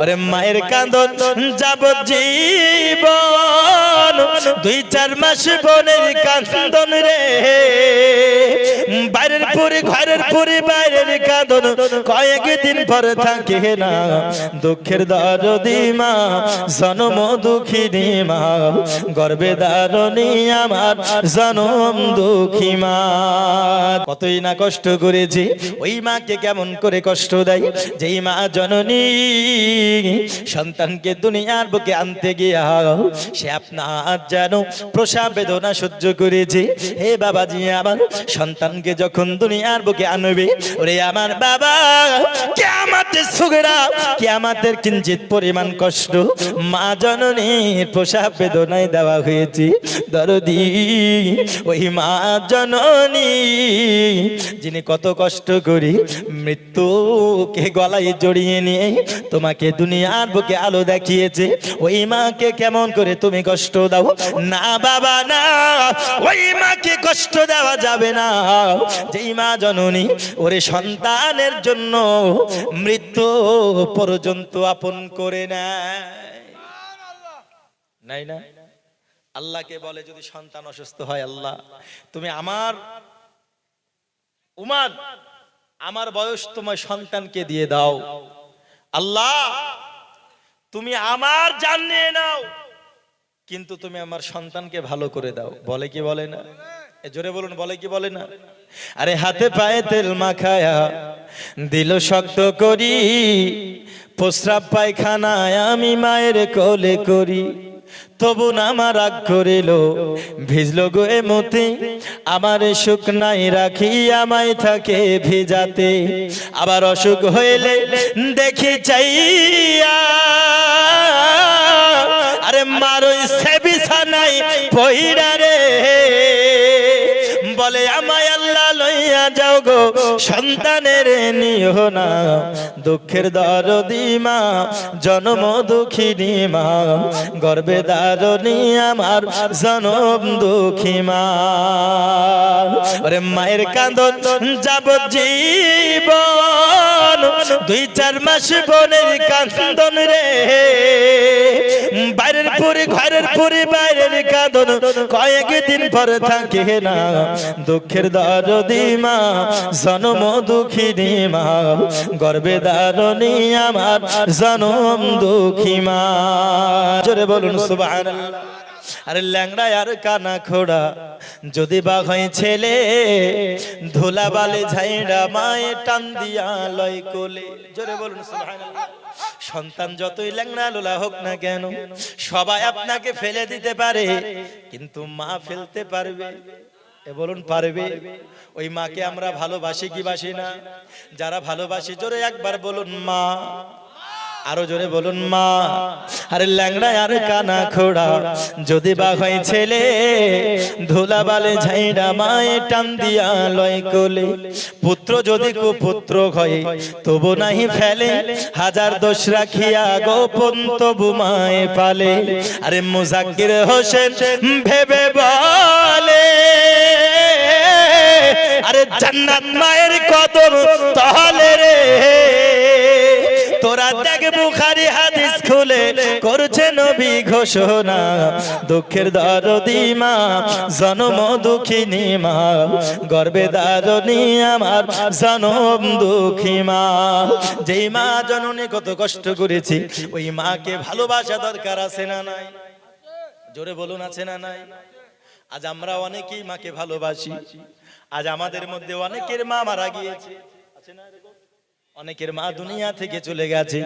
ওরে মায়ের কাঁদন যাবজ্জীবন, 2-4 মাস বোনের কাঁদন রে, বাইরের পুরি ঘরের পুরি বাইরের কাঁদন কয়েকদিন পর থাকে না। দুঃখের দরদি মা, জনম দুঃখিনী মা, গর্বে দারণী আমার জনম দুঃখী মা। কতই না কষ্ট করেছি, ওই মাকে কেমন করে কষ্ট দেয় যেই মা জননী সন্তানকে দুনিয়ার বুকে আনতে গিয়া সে আপনার যেন প্রসব বেদনা সহ্য করেছে। হে বাবাজি, আমার সন্তানকে যখন দুনিয়ার বুকে আনবে, ওরে আমার বাবা, কিয়ামতের সুগরা, কিয়ামতের কিঞ্চিত পরিমাণ কষ্ট মা জননীর প্রসব বেদনায় দেওয়া হয়েছে। দরদি ওই মা জননী যিনি কত কষ্ট করি মৃত্যুকে গলায় জড়িয়ে নিয়ে তোমাকে দুনিয়ার বুকে আলো দেখিয়েছে, ওই মাকে কেমন করে তুমি কষ্ট দাও? না বাবা না, ওই মাকে কষ্ট দেওয়া যাবে না যেই মা জননী ওরে সন্তানের জন্য মৃত্যু পর্যন্ত আপন করে নেয়। নাই না? আল্লাহকে বলে যদি সন্তান অসুস্থ হয়, আল্লাহ তুমি আমার উমার আমার বয়স তোমার সন্তানকে দিয়ে দাও, আল্লাহ তুমি আমার জান নিয়ে নাও, কিন্তু তুমি আমার সন্তানকে ভালো করে দাও। বলে কি বলে না? জোরে বলুন, বলে কি বলে না? আরে হাতে পায়ে তেল মাখায়া দিল শক্ত করি, প্রস্রাব পায়খানায় আমি মায়ের কোলে করি, তবু না আমার রাগ করিল ভিজলো গোয়ে মতে, আমার সুখ নাই রাখি আমায় থাকে ভিজাতে, আবার অসুখ হইলে দেখি চাইয়া আরে মারই সে বিছানাই পইড়া রে, বলে আমায় আল্লাহ লইয়া যাও গো সন্তানের নিও না। দুঃখের দরদি মা, জনম দুঃখিনী মা, গর্বে দারণী আমার জনম দুঃখী মা। ওরে মায়ের কাঁদন যাবজ্জীবন, 2-4 মাস বোনের কাঁদন রে, বাইরের পুরি ঘরের পুরি বাইরের কাঁদন কয়েকদিন পর থাকে না। দুঃখের দরদি মা, জনম দুঃখিনী মা, গর্বে দারণী আমার জনম দুঃখী মা। জোরে বলুন সুবহানাল্লাহ। আরে ল্যাংড়া আর কানা খোড়া যদি বা হয় ছেলে, ধুলা বালে ঝাইড়া মায়ে টান দিয়া লয় কোলে। জোরে বলুন সুবহানাল্লাহ। সন্তান যতই ল্যাংড়া লোলা হোক না কেন, সবাই আপনাকে ফেলে দিতে পারে, কিন্তু মা ফেলতে পারবে? বলুন পারবে? ওই মাকে আমরা ভালোবাসি কি বাসি না? যারা ভালোবাসি জোরে একবার বলুন মা, আরো জোরে বলুন মা। আরে ল্যাংড়া আর কানা খোড়া যদি বা হয় ছেলে, ধুলা বালে ঝাইড়া মায়ে টান দিয়া লয় কোলে, পুত্র যদি কুপুত্র হয় তবু নাহি ফেলে, হাজার দোষ রাখিয়া গোপন তবু মায়ে পালে। আরে মুজাক্কির হোসেন ভেবে বলে, আরে জান্নাত মায়ের কদম তলে রে, তোরা দেখ বুখারী হাদিস খুলে করছে নবী ঘোষণা। দুঃখের দরদি মা, জনম দুঃখিনী মা, গর্বে দারণী আমার জনম দুঃখী মা। যেই মা জননী কত কষ্ট করেছি, ওই মাকে ভালোবাসা দরকার আছে না নাই? জোরে বলুন আছে না নাই? আজ আমরা অনেকেই মাকে ভালোবাসি, আজ আমাদের মধ্যে অনেকের মা মারা গিয়েছে, আছে না? অনেকের মা দুনিয়া থেকে চলে গেছে,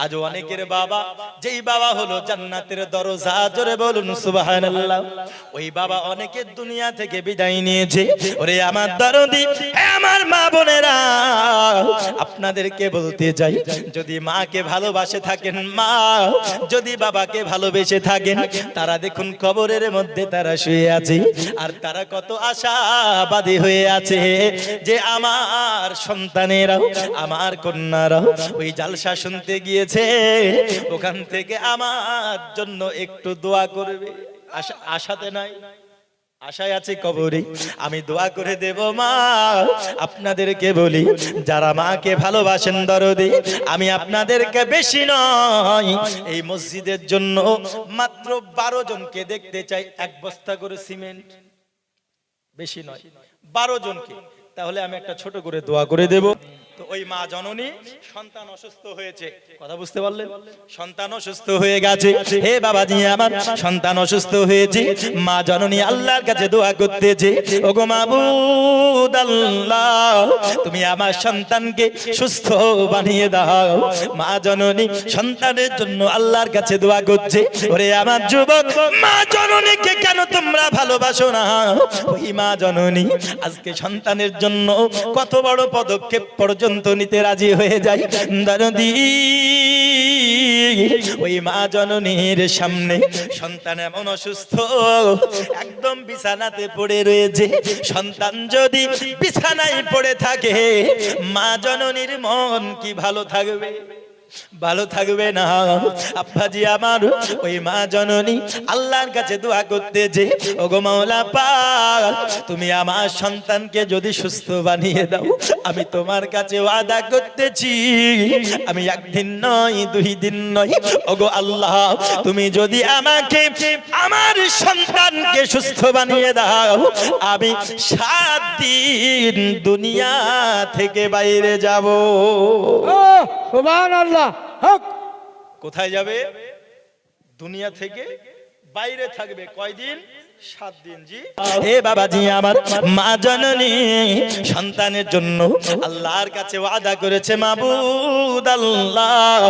আজ অনেকের বাবা, যেই বাবা হলো জান্নাতের দরজা, জোরে বলুন সুবহানাল্লাহ, ওই বাবা অনেকের দুনিয়া থেকে বিদায় নিয়েছে। ওরে আমার দরদি, হে আমার মা বোনেরা, আপনাদেরকে বলতে চাই, যদি মাকে ভালোবাসে থাকেন, মা যদি বাবাকে ভালোবেসে থাকেন, তারা দেখুন কবরের মধ্যে তারা শুয়ে আছে, আর তারা কত আশাবাদী হয়ে আছে যে আমার সন্তানেরাও, আমার কন্যারা ওই জালসা শুনতে গিয়েছে, ওখান থেকে আমার জন্য একটু দোয়া করবে। আশাতে নাই? আশায় আছে কবরে আমি দোয়া করে দেব মা। আপনাদেরকে বলি যারা মাকে ভালোবাসেন দরদি, আমি আপনাদেরকে বেশি নয় এই মসজিদের জন্য মাত্র 12 জনকে দেখতে চাই, 1 বস্তা করে সিমেন্ট, বেশি নয় 12 জনকে। তাহলে আমি একটা ছোট করে দোয়া করে দেব। তো ওই মা জননী সন্তান অসুস্থ হয়েছে, কথা বুঝতে পারলেন? সন্তান অসুস্থ হয়ে গেছে, হে বাবাজি আমার সন্তান অসুস্থ হয়েছে, মা জননী আল্লাহর কাছে দোয়া করতেছে, ওগো মাবুদ আল্লাহ তুমি আমার সন্তানকে সুস্থ বানিয়ে দাও। মা জননী সন্তানের জন্য আল্লাহর কাছে দোয়া করছে। ওরে আমার যুবক, মা জননীকে কেন তোমরা ভালোবাসো না? ওই মা জননী আজকে সন্তানের জন্য কত বড় পদক্ষেপ পর্যন্ত নিতে রাজি হয়ে যায়। দরদি ওই মা জননীর সামনে সন্তান এমন অসুস্থ, একদম বিছানাতে পড়ে রয়েছে। সন্তান যদি বিছানায় পড়ে থাকে, মা জননীর মন কি ভালো থাকবে? ভালো থাকবে না। আব্বাজি আমার ওই মা জননী আল্লাহর কাছে দোয়া করতেছে, ওগো মাওলা পাক তুমি আমার সন্তানকে যদি সুস্থ বানিয়ে দাও, আমি তোমার কাছে ওয়াদা করতেছি আমি 1 দিন নয় 2 দিন নয়, ওগো আল্লাহ তুমি যদি আমাকে আমার সন্তানকে সুস্থ বানিয়ে দাও, আমি 7 দিন দুনিয়া থেকে বাইরে যাব। সুবহানাল্লাহ। হক। কোথায় যাবে? দুনিয়া থেকে বাইরে থাকবে কয়দিন? 7 দিন। জি হে বাবাজি আমার মা জননী সন্তানের জন্য আল্লাহর কাছে ওয়াদা করেছে, মাবুদ আল্লাহ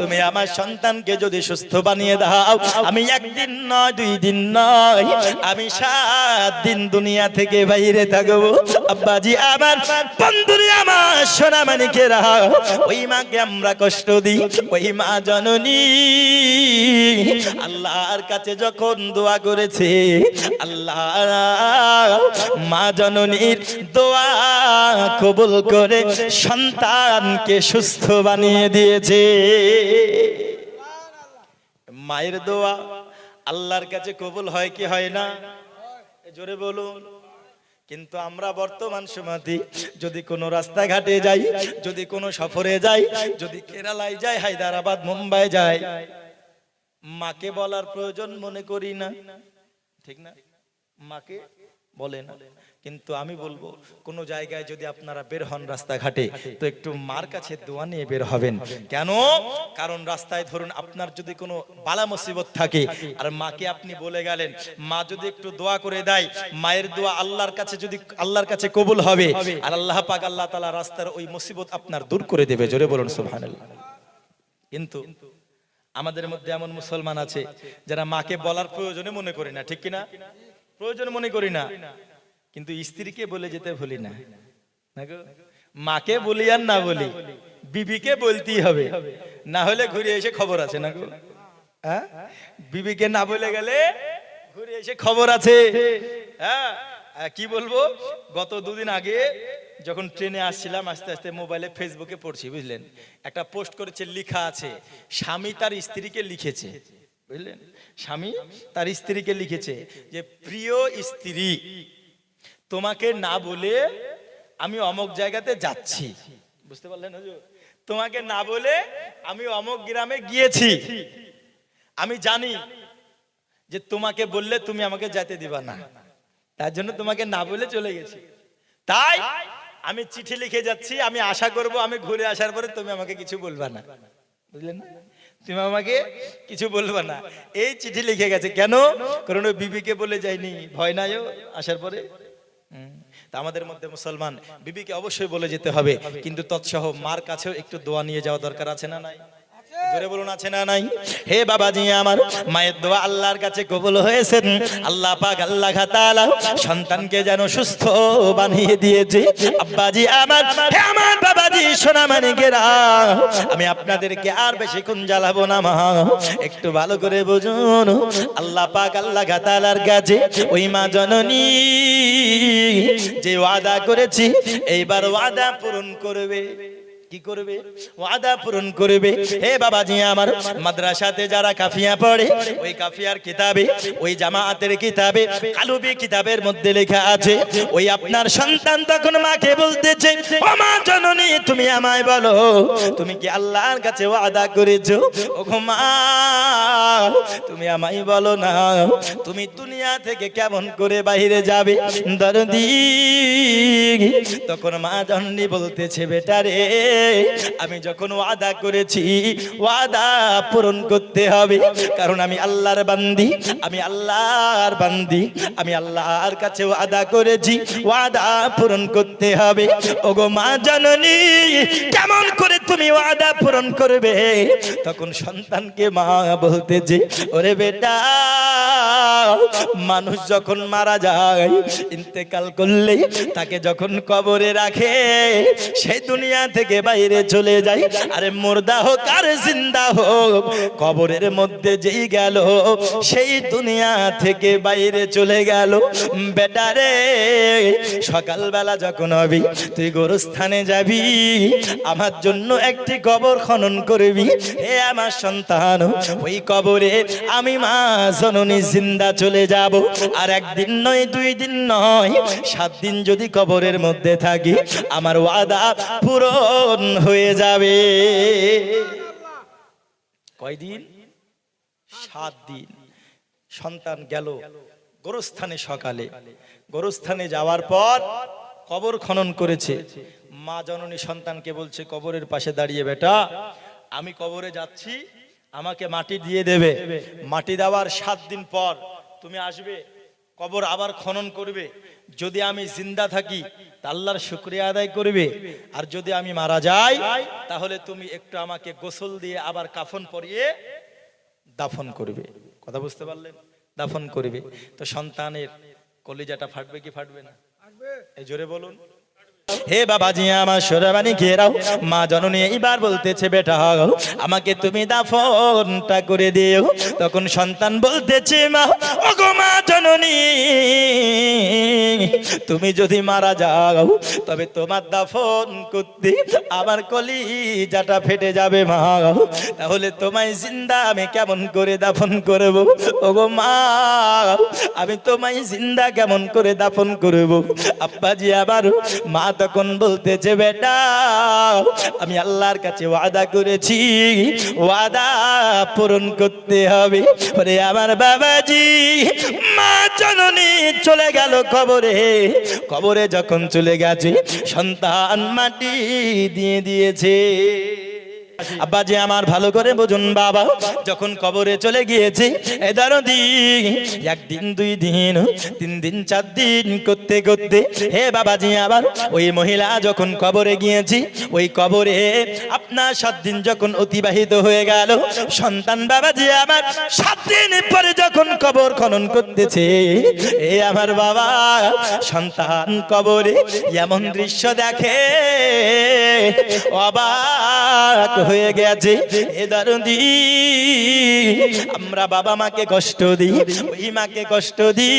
তুমি আমার সন্তানকে যদি সুস্থ বানিয়ে দাও, আমি 1 দিন নয় 2 দিন নয়, আমি 7 দিন দুনিয়া থেকে বাইরে থাকবো। আব্বাজি আমার, বন্ধুরে আমার, সোনা মানিকেরা, ওই মাকে আমরা কষ্ট দিই, ওই মা জননী আল্লাহর কাছে যখন দোয়া করেছে, আল্লাহ মা জননীর দোয়া কবুল করে সন্তানকে সুস্থ বানিয়ে দিয়েছে। মায়ের দোয়া আল্লাহর কাছে কবুল হয় কি হয় না? জোরে বলুন। কিন্তু আমরা বর্তমান সময়তে যদি কোনো রাস্তাঘাটে যাই, যদি কোনো সফরে যাই, যদি কেরালায় যাই, হায়দ্রাবাদ, মুম্বাই যাই, মাকে বলার প্রয়োজন মনে করি না, ঠিক না? মাকে বলে না। কিন্তু আমি বলবো কোন জায়গায় যদি আপনারা বের হন রাস্তাঘাটে, তো একটু মার কাছে দোয়া নিয়ে বের হবেন। কেন? কারণ রাস্তায় ধরুন আপনার যদি কোনো বালা মুসিবত থাকে আর মাকে আপনি বলে গেলেন, মা যদি একটু দোয়া করে দেয়, মায়ের দোয়া আল্লাহর কাছে যদি আল্লাহর কাছে কবুল হবে, আর আল্লাহ পাক আল্লাহ তাআলা রাস্তার ওই মুসিবত আপনার দূর করে দেবে। জোরে বলুন সুবহানাল্লাহ। কিন্তু আমাদের মধ্যে এমন মুসলমান আছে যারা মাকে বলার প্রয়োজনে মনে করি না, ঠিক কিনা? প্রয়োজন মনে করি না, কিন্তু স্ত্রীকে বলে যেতে ভুলি না। মাকে বলি আর না বলি, বিবিকে বলতেই হবে, না হলে ঘুরে এসে খবর আছে না গো। হ্যাঁ, বিবিকে না বলে গেলে ঘুরে এসে খবর আছে। হ্যাঁ, কি বলবো, গত 2 দিন আগে যখন ট্রেনে আসছিলাম, আস্তে আস্তে মোবাইলে ফেসবুকে পড়ছি, বুঝলেন, একটা পোস্ট করেছে, লেখা আছে স্বামী তার স্ত্রীকে লিখেছে, বুঝলেন, স্বামী তার স্ত্রীকে লিখেছে যে প্রিয় স্ত্রী, তোমাকে না বলে আমি অমুক জায়গাতে যাচ্ছি, বুঝতে পারলেন হুজুর? তোমাকে না বলে আমি অমুক গ্রামে গিয়েছি, আমি জানি যে তোমাকে বললে তুমি আমাকে যেতে দিবা না, তার জন্য তোমাকে না বলে চলে গেছি, তাই আমি চিঠি লিখে যাচ্ছি, আমি আশা করব আমি ঘুরে আসার পরে তুমি আমাকে কিছু বলবা না, বুঝলেন না? তুমি আমাকে কিছু বলবা না, এই চিঠি লিখে গেছে। কেন? কারণ ওই বিবিকে বলে যায়নি, ভয় নাই আসার পরে। তা আমাদের মধ্যে মুসলমান বিবিকে অবশ্যই বলে যেতে হবে, কিন্তু তৎসহ মার কাছেও একটু দোয়া নিয়ে যাওয়া দরকার আছে না নাই? জোরে বলুন, আছে না নাই? হে বাবাজি আমার, মায়ের দোয়া আল্লাহর কাছে কবুল হয়েছে। আল্লাহ পাক আল্লাহ তাআলা সন্তানকে যেন সুস্থ বানিয়ে দিয়েছে। আব্বাজি আমার, হে আমার বাবাজি, সোনা মানিকেরা, আমি আপনাদেরকে আর বেশিক্ষণ জ্বালাবো না মা, একটু ভালো করে বুঝুন। আল্লাহ পাক আল্লাহ তাআলার কাছে ওই মা জননী যে ওয়াদা করেছি, এইবার ওয়াদা পূরণ করবে। কি করবে? ওয়াদা পূরণ করবে। হে বাবাজি আমার, মাদ্রাসাতে যারা কাফিয়া পড়ে, ওই কাফিয়ার কিতাবে, ওই জামাআতের কিতাবে, কালবি কিতাবের মধ্যে লেখা আছে, ওই আপনার সন্তান তখন মাকে বলতেছে, ও মা জননী, তুমি আমায় বলো, তুমি কি আল্লাহর কাছে ওয়াদা করেছো? ও গো মা, তুমি আমায় বলো না, তুমি দুনিয়া থেকে কেমন করে বাইরে যাবে? দরদি তখন মা জননী বলতেছে, বেটা রে, আমি যখন ওয়াদা করেছি, ওয়াদা পূরণ করতে হবে, কারণ আমি আল্লাহর বান্দি, আমি আল্লাহর বান্দি, আমি আল্লাহর কাছে ওয়াদা করেছি, ওয়াদা পূরণ করতে হবে। ওগো মা জননী, কেমন করে তুমি ওয়াদা পূরণ করবে? তখন সন্তানকে মা বলতেছে, ওরে বেটা, মানুষ যখন মারা যায়, ইন্তেকাল করলে তাকে যখন কবরে রাখে, সেই দুনিয়া থেকে বাইরে চলে যায়। আরে মুর্দা হোক আর জিন্দা হোক, কবরের মধ্যে যেই গেল, সেই দুনিয়া থেকে বাইরে চলে গেল। বেটারে, সকালবেলা যখন হবি, তুই গোরস্থানে যাবি, আমার জন্য একটি কবর খনন করবি। হে আমার সন্তান, ওই কবরে আমি মা জননী জিন্দা চলে যাব। আর একদিন নয়, 2 দিন নয়, 7 দিন যদি কবরের মধ্যে থাকি, আমার ওয়াদা পূরণ হয়ে যাবে। কয়দিন? 7 দিন। সন্তান গেল গোরস্থানে, সকালে গোরস্থানে যাওয়ার পর কবর খনন করেছে। মা জননী সন্তানকে বলছে, কবরের পাশে দাঁড়িয়ে, বেটা, আমি কবরে যাচ্ছি, আমাকে মাটি দিয়ে দেবে। মাটি দেওয়ার 7 দিন পর তুমি আসবে, কবর আবার খনন করবে। যদি আমি জিন্দা থাকি, আল্লাহর শুকরিয়া আদায় করবে, আর যদি আমি মারা যাই, তাহলে তুমি একটু আমাকে গোসল দিয়ে আবার কাফন পরিয়ে দাফন করবে। কথা বুঝতে পারলেন? দাফন করবে। তো সন্তানের কলিজাটা ফাটবে কি ফাটবে না? এই জোরে বলুন। হে বাবাজি আমার, সোরাবানি ঘেরাও। মা জননী এইবার বলতেছে, বেটা, আমাকে তুমি দাফনটা করে দিও। তখন সন্তান বলতেছে, মা, ও গো মা জননী, তুমি যদি মারা যাও, তবে তোমার দাফন করতে আমার কলিজাটা ফেটে যাবে মা। তাহলে তোমায় জিন্দা আমি কেমন করে দাফন করব? ও গো মা, আমি তোমায় জিন্দা কেমন করে দাফন করব? আব্বাজি আবার, মা তখন বলতেছে, বেটা, আমি আল্লাহর কাছে ওয়াদা করেছি, ওয়াদা পূরণ করতে হবে। ওরে আমার বাবাজি, মা জননী চলে গেল কবরে। কবরে যখন চলে গেছে, সন্তান মাটি দিয়ে দিয়েছে। আব্বাজি আমার, ভালো করে বুঝুন বাবা, যখন কবরে চলে গিয়েছে, এ দরদি, 1 দিন 2 দিন 3 দিন 4 দিন করতে করতে, হে বাবাজি আবার, ওই মহিলা যখন কবরে গিয়েছি, ওই কবরে আপনার 7 দিন যখন অতিবাহিত হয়ে গেল, সন্তান বাবাজি আমার 7 দিন পরে যখন কবর খনন করতেছে, এ আমার বাবা, সন্তান কবরে এমন দৃশ্য দেখে, অবাক হয়ে গেছে। এ দরদি, আমরা বাবা মাকে কষ্ট দিই, ওই মাকে কষ্ট দিই,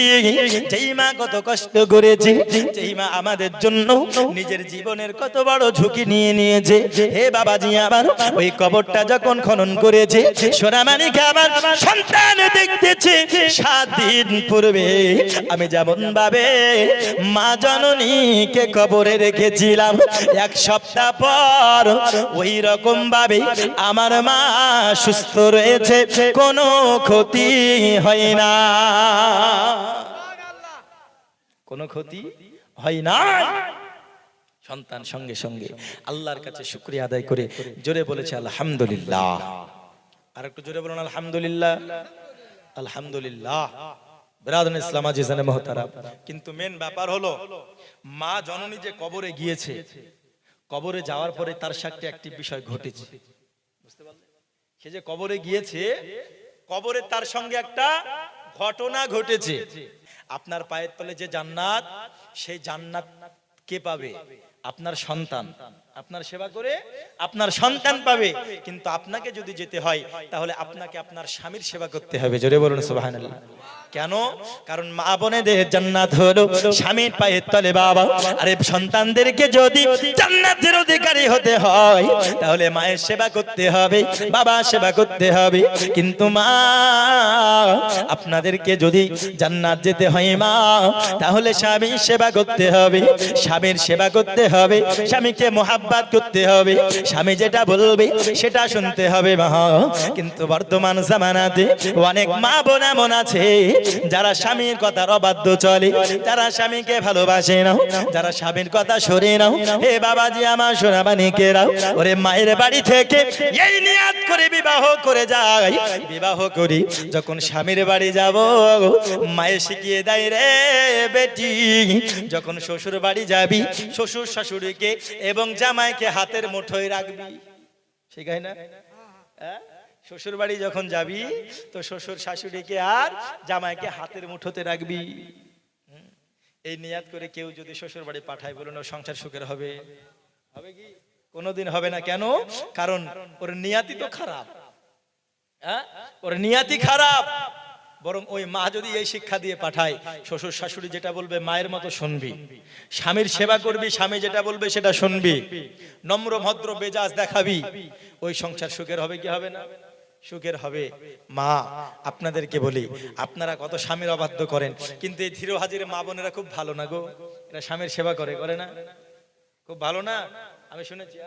যেই মা কত কষ্ট করেছে, যেই মা আমাদের জন্য নিজের জীবনের কত বড় ঝুঁকি নিয়ে নিয়েছে। হে বাবাজি আমার, ওই কবরটা যখন খনন করেছে, সোনামানিক আমার সন্তান দেখতেছে, 7 দিন পূর্বে আমি যেমন ভাবে মা জননীকে কবরে রেখেছিলাম, 1 সপ্তাহ পর ওই রকম ভাবে আমার মা সুস্থ রয়েছে, কোনো ক্ষতি হয় না, কোনো ক্ষতি হয় না। সন্তান সঙ্গে সঙ্গে আল্লাহর কাছে শুকরিয়া আদায় করে জোরে বলেছে, আলহামদুলিল্লাহ। আর একটু জোরে বলুন, আলহামদুলিল্লাহ, আলহামদুলিল্লাহ। বিরাদরান ইসলাম আজিজানে মুহতারাম, কিন্তু মেন ব্যাপার হলো, মা জননী যে কবরে গিয়েছে, কবরে যাওয়ার পরে তার সাথে একটি বিষয় ঘটেছে, বুঝতে পারলেন? সে যে কবরে গিয়েছে, কবরে তার সঙ্গে একটা ঘটনা ঘটেছে। আপনার পায়ের তলে যে জান্নাত, সেই জান্নাত কে পাবে? আপনার সন্তান। আপনার সেবা করে আপনার সন্তান পাবে। কিন্তু আপনাকে যদি যেতে হয়, তাহলে আপনাকে আপনার স্বামীর সেবা করতে হবে। জোরে বলুন সুবহানাল্লাহ। কেন? কারণ মা বোনেদের জান্নাত হলো স্বামীর পায়ের তলে বাবা। আরে সন্তানদেরকে যদি জান্নাতের অধিকারী হতে হয় তাহলে মায়ের সেবা করতে হবে, বাবার সেবা করতে হবে। কিন্তু মা, আপনাদেরকে যদি জান্নাত যেতে হয় মা, তাহলে স্বামীর সেবা করতে হবে, স্বামীর সেবা করতে হবে, স্বামীকে মোহাব্বত করতে হবে, স্বামী যেটা বলবে সেটা শুনতে হবে মা। কিন্তু বর্তমান জামানাতে অনেক মা বোন এমন আছে যারা স্বামীর কথার অবাধ্য চলে, যারা স্বামীকে ভালোবাসে না, যারা স্বামীর কথা শোনে না। হে বাবাজি আমার সোনা বানিকেরাও, ওরে মায়ের বাড়ি থেকে এই নিয়াত করে বিবাহ করে যায়, বিবাহ করি যখন স্বামীর বাড়ি যাব মায়ে শিখিয়ে দেয় রে বেটি, যখন শ্বশুর বাড়ি যাবি শ্বশুর শাশুড়িকে এবং জামাইকে হাতের মুঠোয় রাখবি। শিখায় না? শ্বশুর বাড়ি যখন যাবি তো শ্বশুর শাশুড়িকে আর জামাইকে হাতের মুঠোতে রাখবি। এই নিয়াত করে কেউ যদি শ্বশুর বাড়ি পাঠায়, বলুন ও সংসার সুখের হবে? হবে কি? কোনোদিন হবে না। কেন? কারণ ওর নিয়াতি তো খারাপ। ওর নিয়াতি খারাপ। বরং ওই মা যদি এই শিক্ষা দিয়ে পাঠায়, শ্বশুর শাশুড়ি যেটা বলবে মায়ের মতো শুনবি, স্বামীর সেবা করবি, স্বামী যেটা বলবে সেটা শুনবি, নম্র ভদ্র বেজাজ দেখাবি, ওই সংসার সুখের হবে কি হবে না? সুখের হবে। মা, আপনাদেরকে বলি, আপনারা কত স্বামীর অবাধ্য করেন, কিন্তু এই ধীর হাজির মা বোনেরা খুব ভালো না গো। এরা স্বামীর সেবা করে, করে না? খুব ভালো না? আমি শুনেছি।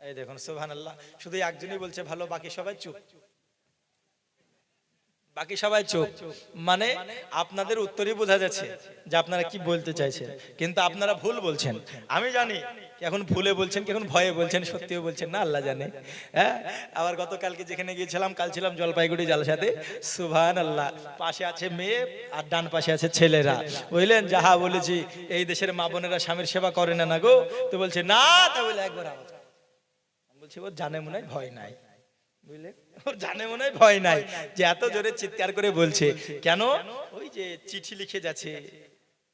এই দেখুন সুবহানাল্লাহ, শুধু একজনই বলছে ভালো, বাকি সবাই চুপ। বাকি সবাই চুপ মানে আপনাদের উত্তরই বোঝা যাচ্ছে যে আপনারা কি বলতে চাইছেন, কিন্তু আপনারা ভুল বলছেন। আমি জানি এখন ভুলে বলছেন, কি এখন ভয়ে বলছেন, সত্যিও বলছেন না, আল্লাহ জানে। হ্যাঁ, আবার গতকালকে যেখানে গিয়েছিলাম, কাল ছিলাম জলপাইগুড়ি জালসাতে, সুবহানাল্লাহ, পাশে আছে মেয়ে আর ডান পাশে আছে ছেলেরা। বুঝলেন, যাহা বলেছি এই দেশের মা বোনেরা স্বামীর সেবা করে না না গো, তো বলছে না, তা বলে একবার আওয়াজ বলছি ও জানে মনে হয় ভয় নাই, বুঝলেন, ওর জানে মনে হয় ভয় নাই যে এত জোরে চিৎকার করে বলছে। কেন? ওই যে চিঠি লিখে যাচ্ছে।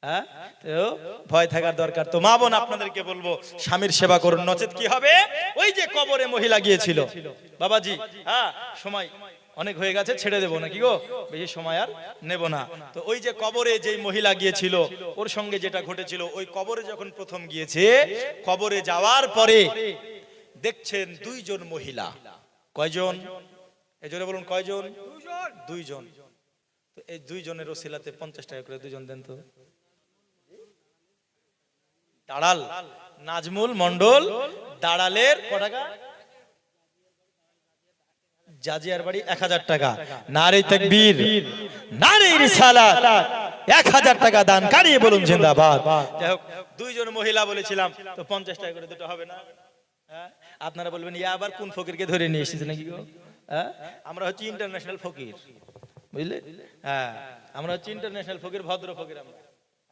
হ্যাঁ, তো ভয় থাকার দরকার। তো মা বোন আপনাদেরকে বলবো স্বামীর সেবা করুন, নচেত কি হবে? ওই যে কবরে মহিলা গিয়েছিল বাবাজি, হ্যাঁ সময় অনেক হয়ে গেছে, ছেড়ে দেবো নাকি গো, বেশি সময় আর নেব না। তো ওই যে কবরে যেই মহিলা গিয়েছিল, ওর সঙ্গে যেটা ঘটেছিল, ওই কবরে যখন প্রথম গিয়েছে, কবরে যাওয়ার পরে দেখছেন দুইজন মহিলা। কয়জন? এই জোরে বলুন, কয়জন? দুইজন। তো এই দুইজনের ওসিলাতে 50 টাকা করে দুজন দেন তো। দাঁড়াল নাজমুল মন্ডল দাঁড়ালের ক টাকা? জাজিয়ার বাড়ি 1000 টাকা। নারে তাকবীর, নারে রিসালাত, 1000 টাকা দান কারিয়ে বলুন জিন্দাবাদ। যাই হোক, দুইজন মহিলা বলেছিলাম, তো 50 টাকা করে দুটো হবে না? আপনারা বলবেন ইয়া আবার কোন ফকিরকে ধরে নিয়ে এসেছে নাকি গো? আমরা হচ্ছে ইন্টারন্যাশনাল ফকির, বুঝলে? হ্যাঁ, আমরা হচ্ছে ইন্টারন্যাশনাল ফকির, ভদ্র ফকির আমরা।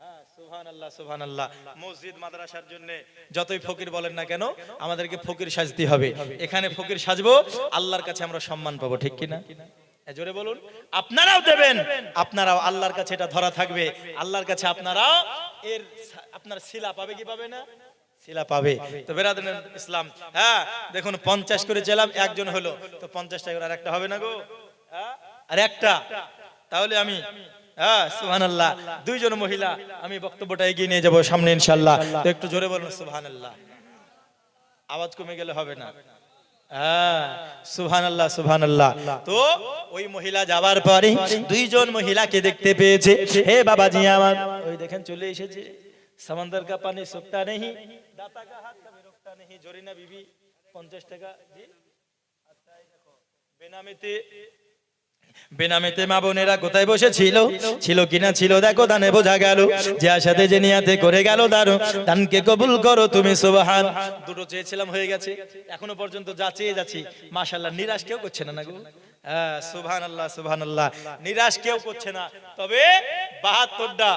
হ্যাঁ, সুবহানাল্লাহ, সুবহানাল্লাহ। মসজিদ মাদ্রাসার জন্য যতই ফকির বলেন না কেন, আমাদেরকে ফকির সাজতে হবে। এখানে ফকির সাজবো, আল্লাহর কাছে আমরা সম্মান পাবো, ঠিক কি না? জোরে বলুন। আপনারাও দেবেন, আপনারাও আল্লাহর কাছে এটা ধরা থাকবে, আল্লাহর কাছে আপনারাও এর আপনার শিলা পাবে কি পাবে না? শিলা পাবে। তো বেরাদারান ইসলাম, হ্যাঁ দেখুন 50 করে চেলাম, একজন হলো, তো 50 টাকা আর একটা হবে না গো? আর একটা, তাহলে আমি হ্যাঁ সুবহানাল্লাহ, দুইজন মহিলা, আমি বক্তব্যটা এগিয়ে নিয়ে যাব সামনে ইনশাআল্লাহ। তো একটু জোরে বলুন সুবহানাল্লাহ, আওয়াজ কমে গেলে হবে না। হ্যাঁ, সুবহানাল্লাহ, সুবহানাল্লাহ। তো ওই মহিলা যাবার পরে দুইজন মহিলাকে দেখতে পেয়েছে। হে বাবাজি আমার, ওই দেখেন চলে এসেছে। समंदर का पानी सूखता नहीं, दाता का हाथ कभी रुकता नहीं। जोरीना बीबी 50 টাকা জি। আচ্ছা এই দেখো, বেনামেতে মা বোনেরা কোথায় বসে ছিল, ছিল কিনা ছিল দেখো, দানে বোঝা গেল যে আশাতে যে নিয়াতে করে গেল দারু, দানকে কবুল করো তুমি সুবহান। দুটো চেয়েছিলাম হয়ে গেছে, এখনো পর্যন্ত যা চেয়ে যাচ্ছি মাশাআল্লাহ, নিরাশ কেউ করছে না না গো? হ্যাঁ সুবহানাল্লাহ, সুবহানাল্লাহ, নিরাশ কেউ করছে না। তবে 72টা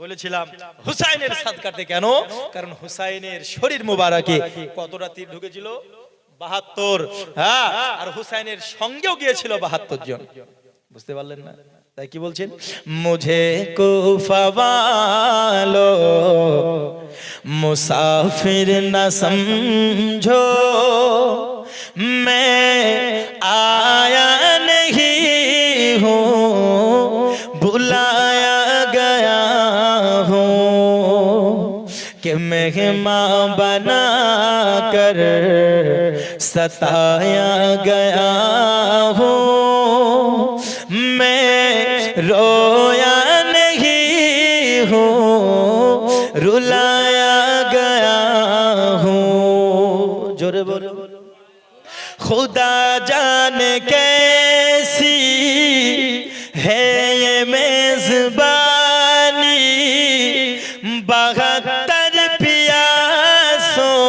বলেছিলাম হুসাইনের সাদকাতে। কেন? কারণ হুসাইনের শরীর মুবারকে কতটা তীর ঢুকেছিল? 72। হ্যাঁ, আর হুসাইনের সঙ্গেও গিয়েছিল 72 জন। বুঝতে পারলেন না? তাই কি বলছেন? মুঝে কুফা वालो मुसाफिर न समझो, मैं आया नहीं हूँ मेहमान बना कर सताया गया हूँ, मैं रोया नहीं हूँ, रुलाया गया हूँ। जोरे बोलो। खुदा जाने कैसी है ये मेजबानी, 72 प्यासों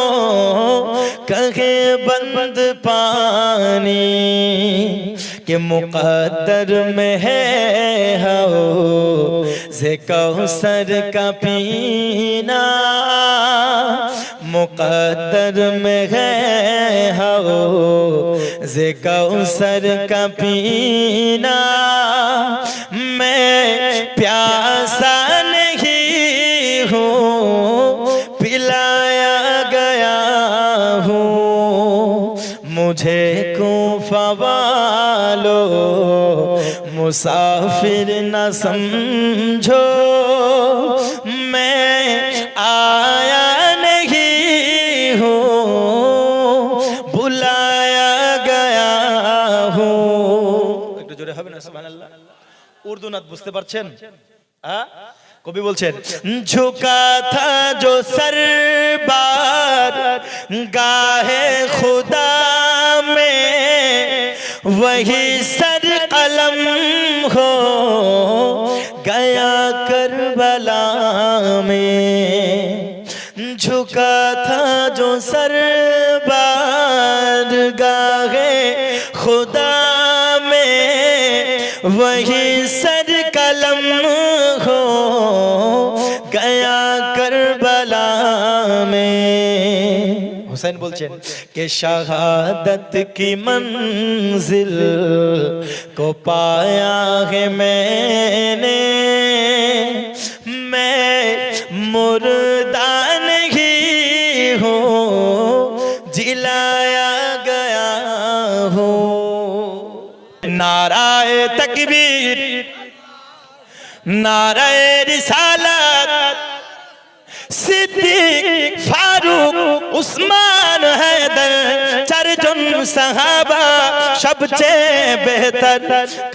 कहे बंद पानी, कि मुक़द्दर में है हौज़ कौसर का पीना, मुक़द्दर में है हौज़ कौसर का पीना, मैं प्यासा नहीं हूँ, पिलाया गया हूँ। मुझे कूफा वालों मुसाफिर न समझो, मैं आया नहीं हूँ, बुलाया गया हूँ। একটু জোরে হবে না সুবহানাল্লাহ। উর্দু নাত বুঝতে পারছেন? কবি বলছেন, ঝুকা থা जो सर बार गाहे खुदा में, वही सर कलम हो गया करबला में। झुका था जो सर बार गाहे खुदा में, वही सर कलम हो गया करबला में। हुसैन बोलছেন कि शहादत की मंजिल को पाया है मैंने, मैं मुर्दा नहीं हूँ, जिलाया गया हूँ। नाराए तकबीर, नाराए रिसालत, सिद्दीक फारूक उस्मान हैदर চারজন সাহাবা সবচেয়ে বেহতর,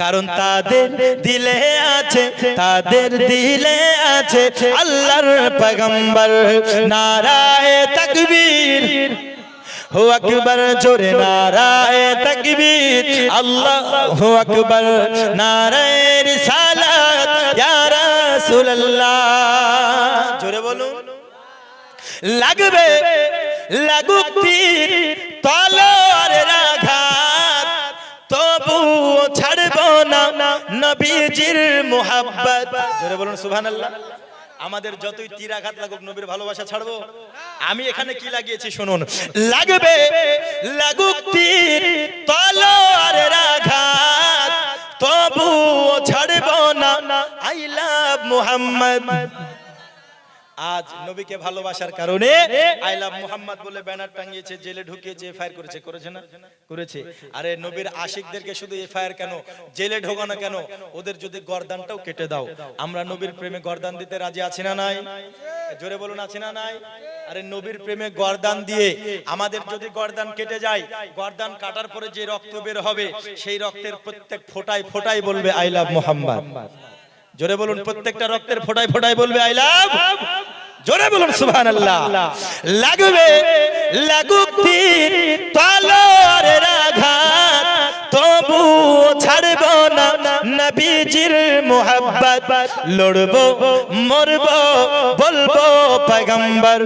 কারণ তাদের দিলে আছে, তাদের দিলে আছে আল্লাহর পয়গম্বর। নারায়ে তাকবীর, হু আকবার, জোরে নারায়ে তাকবীর, আল্লাহু আকবার, নারায়ে রিসালাত ইয়া রাসূলুল্লাহ। জোরে বলুন। লাগবে লাগুক তীর তলোয়ারের আঘাত, তবুও ছাড়বো না নবীজির মুহাব্বত। জোরে বলুন সুবহানাল্লাহ। আমাদের যতই তীর আঘাত লাগুক, নবীর ভালোবাসা ছাড়বো? আমি এখানে কি লাগিয়েছি শুনুন। লাগবে লাগুক তীর তলোয়ারের আঘাত, তবুও ছাড়বো না আই লাভ মুহাম্মদ। আজ নবীকে ভালোবাসার কারণে আই লাভ মুহাম্মদ বলে ব্যানার টাঙিয়েছে, জেলে ঢুকিয়েছে, এফআইআর করেছে। করেছে না? করেছে। আরে নবীর আশিকদেরকে শুধু এফআইআর কেন, জেলে ঢোকানো কেন? ওদের যদি গর্দানটাও কেটে দাও। আমরা নবীর প্রেমে গর্দান দিতে রাজি আছি না নাই? জোরে বলুন, আছি না নাই? আরে নবীর প্রেমে গর্দান দিয়ে আমাদের যদি গর্দান কেটে যায়, গর্দান কাটার পরে যে রক্ত বের হবে, সেই রক্তের প্রত্যেক ফোঁটায় ফোঁটায় বলবে আই লাভ মুহাম্মদ। জোরে বলুন, প্রত্যেকটা রক্তের ফোঁটায় ফোঁটায় বলবে আই লাভ। জোরে বলুন সুবহানাল্লাহ। লাগবে লাগুক তীর তলোয়ারের আঘাত, তবুও ছাড়বো না নবীজির মুহাব্বত। লড়বো মরবো বলবো পয়গম্বর।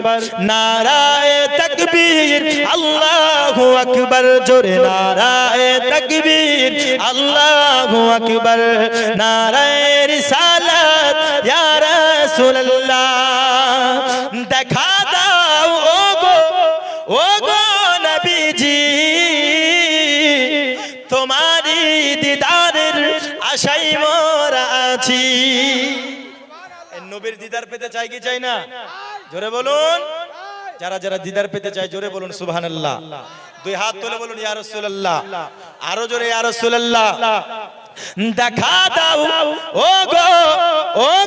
নারায়ে তাকবীর, আল্লাহু আকবার, জোরে নারায়ে তাকবীর, আল্লাহু আকবার, নারায়ে রিসালাত ইয়া রাসূলুল্লাহ। দেখা দাও ও গো নবীজি, তোমারি দিদারের আশায় মোরা আছি। নবীর দিদার পেতে চাই কি চাই না? জোরে বলুন। যারা যারা দিদার পেতে চায় জোরে বলুন সুবহানাল্লাহ। দুই হাত তুলে বলুন ইয়া রাসূলুল্লাহ। আরো জোরে ইয়া রাসূলুল্লাহ। দেখা দাও ও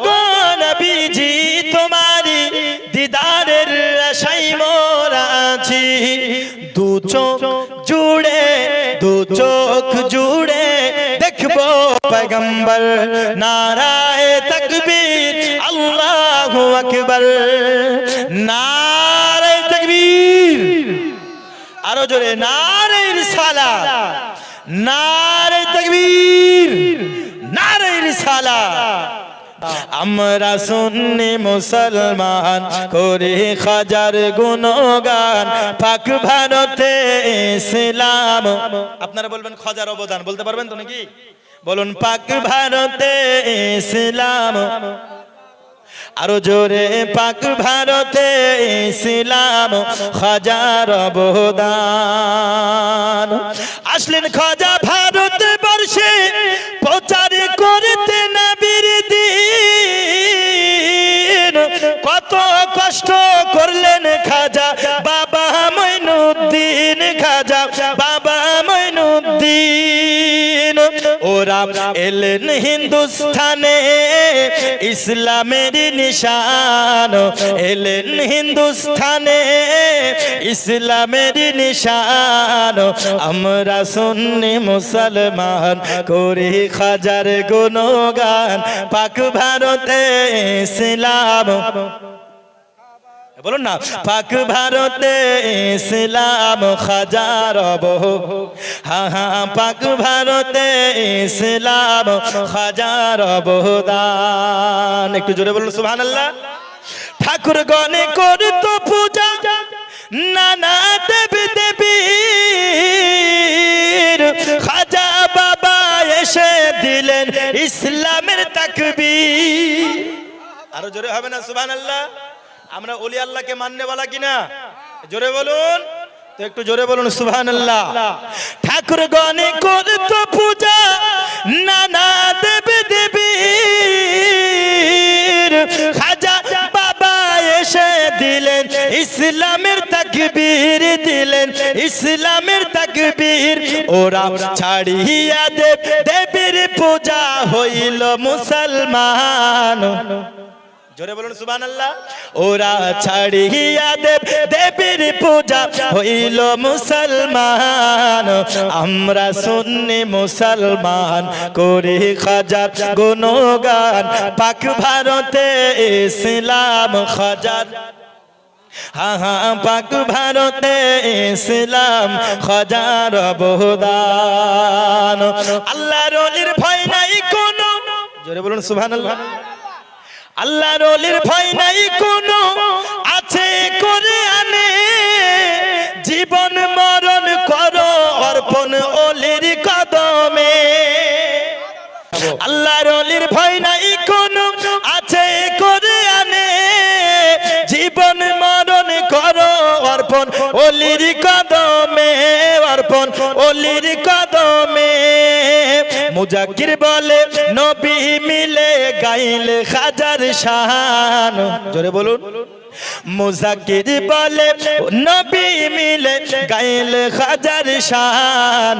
গো নবীজি, তোমারি দিদারের চোখ জুড়ে দেখবো পয়গম্বর নারায়ে তাকবীর আল্লাহু আকবার নারায়ে তাকবীর আরো জোরে নারায়ে রিসালাত নারায়ে তাকবীর নারায়ে রিসালাত আমরা সুন্নি মুসলমান করে হাজার গুণগান পাক ভারতে ইসলাম আপনারা বলবেন হাজার অবদান বলতে পারবেন তো নাকি বলুন পাক ভারতে ইসলাম আরো জোরে পাক ভারতে ইসলাম হাজার অবদান আসলেন খাজা ভারত বর্ষে প্রচার করতে নবীর দ্বীন কত কষ্ট করলেন খাজা বাবা মঈনুদ্দিন খাজা বাবা মঈনুদ্দিন ওরা এলেন হিন্দুস্তানে ইসলামের নিশান এলেন হিন্দুস্তানে ইসলামের নিশান আমরা সুন্নি মুসলমান করি হাজার গুণগান পাক ভারতে ইসলাম বলুন না পাক ভারতে ইসলাম হাজার হ্যাঁ হ্যাঁ পাক ভারতে ইসলাম হাজার অবদান একটু জোরে বলুন সুবহানাল্লাহ ঠাকুর গণে করতো পূজা নানা দেবী দেবীর খাজা বাবা এসে দিলেন ইসলামের তাকবীর আরো জোরে হবে না সুবহানাল্লাহ আমরা ওলি আল্লাহকে মাননে वाला কিনা জোরে বলুন তো একটু জোরে বলুন সুবহানাল্লাহ ঠাকুর গণে করতো পূজা নানা দেবী দেবীর খাজা বাবা এসে দিলেন ইসলামের তাকবীর দিলেন ইসলামের তাকবীর ওরা ছাড়িয়া দেব দেবীর পূজা হইল মুসলমান জোরে বলুন সুবহানাল্লাহ ওরা ছাড়িয়া দেব দেবীর পূজা হইল মুসলমান আমরা সুন্নি মুসলমান করি হাজার গুণগান পাক ভারতে ইসলাম হাজার হ্যাঁ হ্যাঁ পাক ভারতে ইসলাম হাজার অবদান আল্লাহর ওলির ভয় নাই কোনো জোরে বলুন সুবহানাল্লাহ আল্লাহর ওলির ভয় নাই কোনো আছে করে আনে জীবন মরণ করো অর্পণ ওলির কদমে আল্লাহর ওলির ভয় নাই কোনো আছে করে আনে জীবন মরণ করো অর্পণ ওলির কদমে অর্পণ ওলির কদমে মুজাক্কির বলে নবী মিলে গাইলে হাজার শান জোরে বলুন মুজাক্কির বলে নবী মিলে গাইলে হাজার শান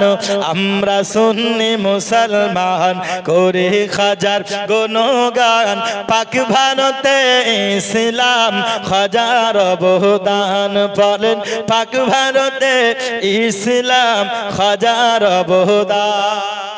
আমরা সুন্নি মুসলমান করি হাজার গুণগান পাক ভারতে ইসলাম হাজার অবদান বলেন পাক ভারতে ইসলাম হাজার অবদান